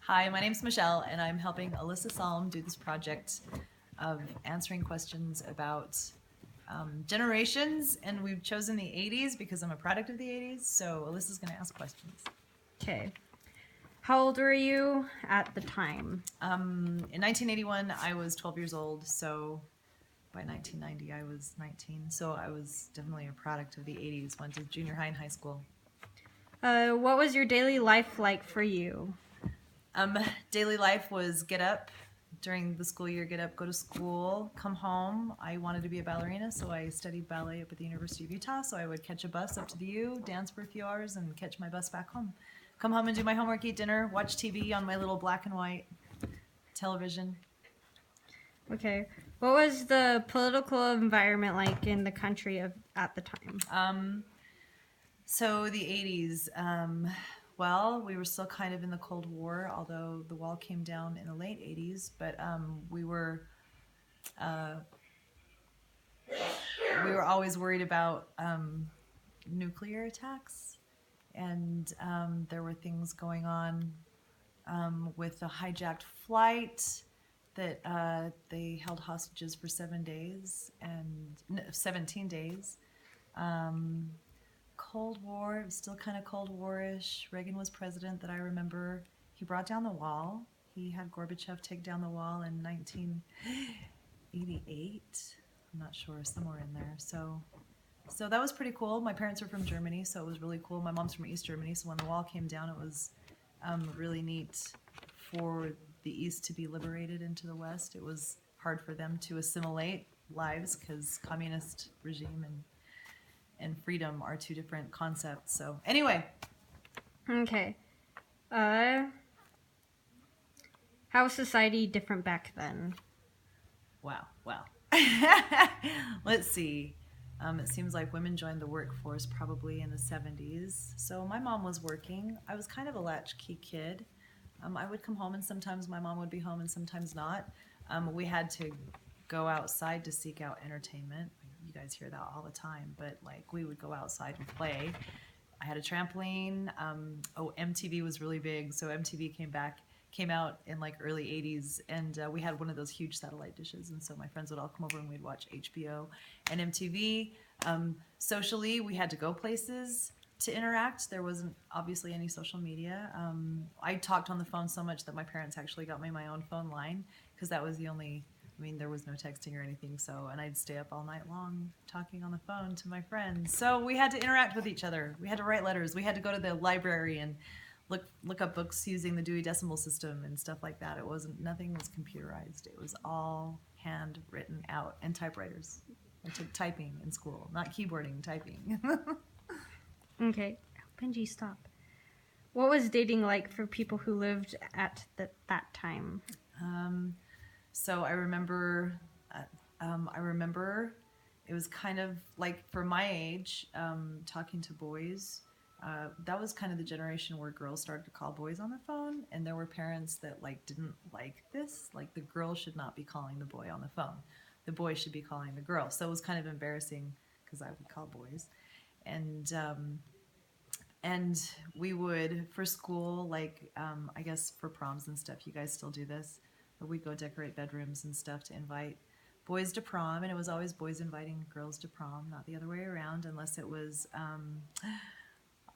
Hi, my name's Michelle, and I'm helping Alyssa Salm do this project of answering questions about generations, and we've chosen the 80s because I'm a product of the 80s, so Alyssa's going to ask questions. Okay. How old were you at the time? In 1981, I was 12 years old, so by 1990, I was 19, so I was definitely a product of the 80s, went to junior high and high school. What was your daily life like for you? Daily life was get up during the school year, get up, go to school, come home. I wanted to be a ballerina, so I studied ballet up at the University of Utah. So I would catch a bus up to the U, dance for a few hours, and catch my bus back home. Come home and do my homework, eat dinner, watch TV on my little black and white television. Okay. What was the political environment like in the country at the time? So the 80s, well, we were still kind of in the Cold War, although the wall came down in the late 80s, but we were always worried about nuclear attacks, and there were things going on with a hijacked flight that they held hostages for 7 days and 17 days. Cold War, it was still kind of Cold War-ish. Reagan was president that I remember. He brought down the wall. He had Gorbachev take down the wall in 1988. I'm not sure, somewhere in there. So that was pretty cool. My parents are from Germany, so it was really cool. My mom's from East Germany, so when the wall came down, it was really neat for the East to be liberated into the West. It was hard for them to assimilate lives because communist regime and freedom are two different concepts. So anyway. Okay. How was society different back then? Wow. Let's see. It seems like women joined the workforce probably in the 70s. So my mom was working. I was kind of a latchkey kid. I would come home and sometimes my mom would be home and sometimes not. We had to go outside to seek out entertainment. You guys hear that all the time, but like we would go outside and play. I had a trampoline. MTV was really big, so MTV came out in like early 80s, and we had one of those huge satellite dishes, and so my friends would all come over and we'd watch HBO and MTV. Socially, we had to go places to interact. There wasn't obviously any social media. I talked on the phone so much that my parents actually got me my own phone line because that was the only, there was no texting or anything, and I'd stay up all night long talking on the phone to my friends. So we had to interact with each other. We had to write letters. We had to go to the library and look up books using the Dewey Decimal System and stuff like that. Nothing was computerized. It was all handwritten out, and typewriters. I took typing in school, not keyboarding, typing. Okay. Benji, stop. What was dating like for people who lived at that time? So I remember it was kind of like for my age, talking to boys. That was kind of the generation where girls started to call boys on the phone, and there were parents that didn't like this. Like the girl should not be calling the boy on the phone. The boy should be calling the girl. So it was kind of embarrassing because I would call boys, and we would for school, I guess for proms and stuff. You guys still do this? But we'd go decorate bedrooms and stuff to invite boys to prom, and it was always boys inviting girls to prom, not the other way around, unless it was,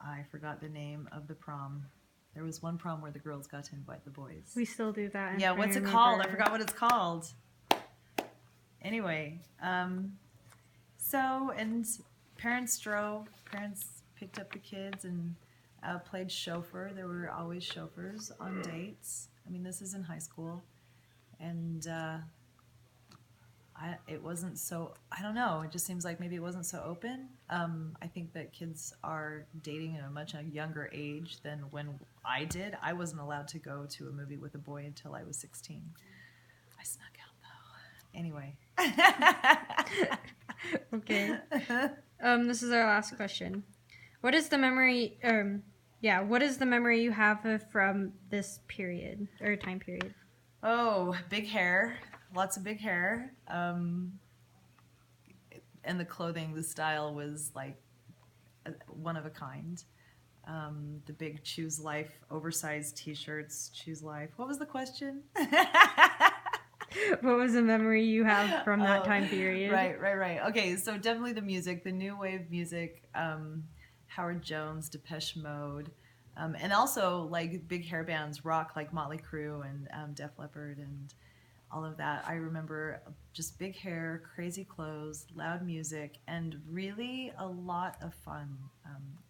I forgot the name of the prom. There was one prom where the girls got to invite the boys. We still do that. Yeah, what's it called? I forgot what it's called. Anyway, and parents picked up the kids and played chauffeur. There were always chauffeurs on dates. This is in high school. And it wasn't so, I don't know, it just seems like maybe it wasn't so open. I think that kids are dating at a much younger age than when I did. I wasn't allowed to go to a movie with a boy until I was 16. I snuck out though. Anyway. Okay. This is our last question. What is the memory you have from this period or time period? Oh, big hair. Lots of big hair. And the clothing, the style was like one of a kind. The big Choose Life oversized T-shirts. Choose Life. What was the question? What was a memory you have from that time period? Right. Okay, so definitely the music, the new wave music, Howard Jones, Depeche Mode, and also like big hair bands, rock like Motley Crue and Def Leppard and all of that. I remember just big hair, crazy clothes, loud music, and really a lot of fun.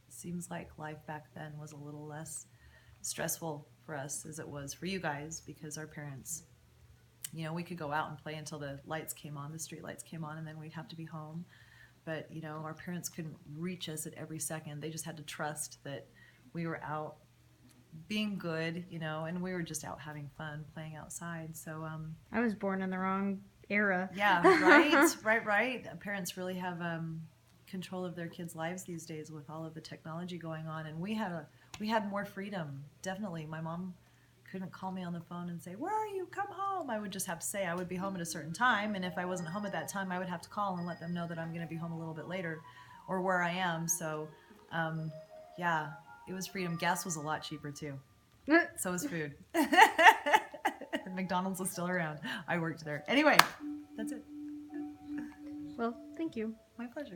Seems like life back then was a little less stressful for us as it was for you guys because our parents, we could go out and play until the lights came on, the street lights came on, and then we'd have to be home. But, our parents couldn't reach us at every second. They just had to trust that we were out being good, and we were just out having fun, playing outside. So, I was born in the wrong era. yeah, right. Parents really have control of their kids' lives these days with all of the technology going on, and we had more freedom. Definitely, my mom couldn't call me on the phone and say, "Where are you? Come home." I would just have to say I would be home at a certain time, and if I wasn't home at that time, I would have to call and let them know that I'm going to be home a little bit later or where I am. So, yeah, it was freedom. Gas was a lot cheaper too. So was food. McDonald's was still around. I worked there. Anyway, that's it. Well, thank you. My pleasure.